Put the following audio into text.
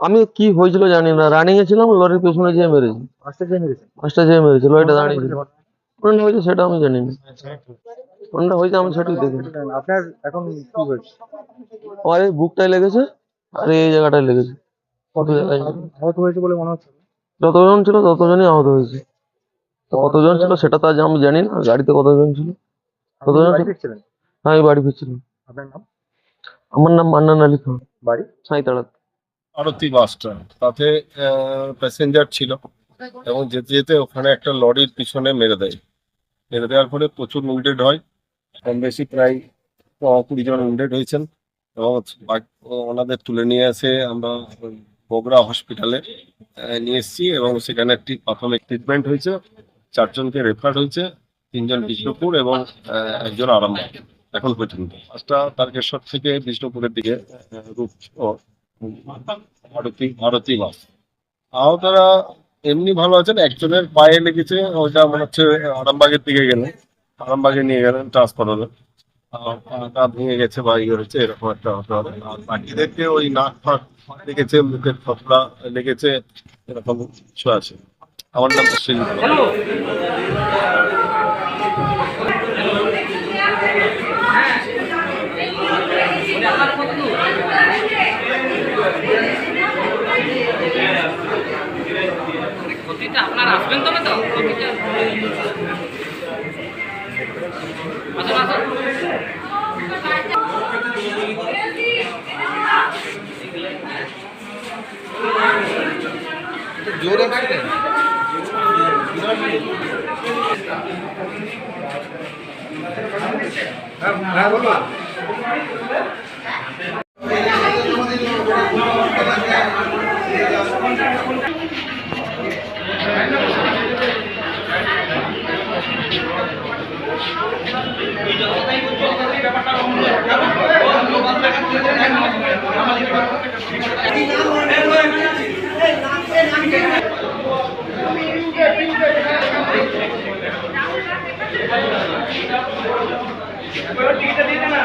আমি কি হয়েছিল জানি না, রানিং এ ছিলাম, লরির পেছনে যেয়ে মেরেছি। ফার্স্টে যেয়ে মেরেছি, লরিটা দাঁড়িয়ে ছিল। কোনটা হয়েছে সেটা আমি জানি না, কোনটা হয়েছে আমি সঠিক দেখিনি। আপনার এখন কি হয়েছে? আমার এই বুকটায় লেগেছে আর এই জায়গাটায় লেগেছে। কত জায়গায় আহত হয়েছে বলে মনে হচ্ছে? যতজন ছিল ততজনই আহত হয়েছে। তো কতজন ছিল সেটা তো আজ আমি জানি না, গাড়িতে কতজন ছিল। আপনি কতজন বাড়ি ছিল? ফিরছিলেন? হ্যাঁ, আমি বাড়ি ফিরছিলাম। আপনার নাম? আমার নাম মান্নান আলী খান, বাড়ি? সাঁইতাড়া। আরতি বাসটা তাতে প্যাসেঞ্জার ছিল এবং যেতে যেতে ওখানে একটা লরির পিছনে মেরে দেয়। মেরে দেওয়ার ফলে প্রচুর উইন্ডেড হয়, কম বেশি প্রায় 20 জন উইন্ডেড হয়েছেন এবং ওনাদের তুলে নিয়ে এসে আমরা বগুড়া হসপিটালে নিয়ে এসেছি এবং সেখানে একটি প্রাথমিক ট্রিটমেন্ট হয়েছে। 4 জনকে রেফার হয়েছে, 3 জন বিষ্ণুপুর এবং একজন আরামবাগ এখন পর্যন্ত। পাঁচটা তারকেশ্বর থেকে বিষ্ণুপুরের দিকে রূপ ও ভারতী বাস। আহতরা এমনি ভালো আছেন, একজনের পায়ে লেগেছে, ওইটা মনে হচ্ছে আরামবাগের দিকে গেলেন, আরামবাগে নিয়ে গেলেন ট্রান্সফার হলে। পা ভেঙে গেছে বা ইয়ে হয়েছে, এরকম একটা হতে হবে। আর বাকিদেরকে ওই নাক ফাঁক লেগেছে, মুখের থপড়া লেগেছে, এরকম কিছু আছে। আমার নাম শ্রীজিৎ। আপনার আসবেন তবে তো জোরে হ্যাঁ বলো। টিকিটটা দিয়ে দেন না।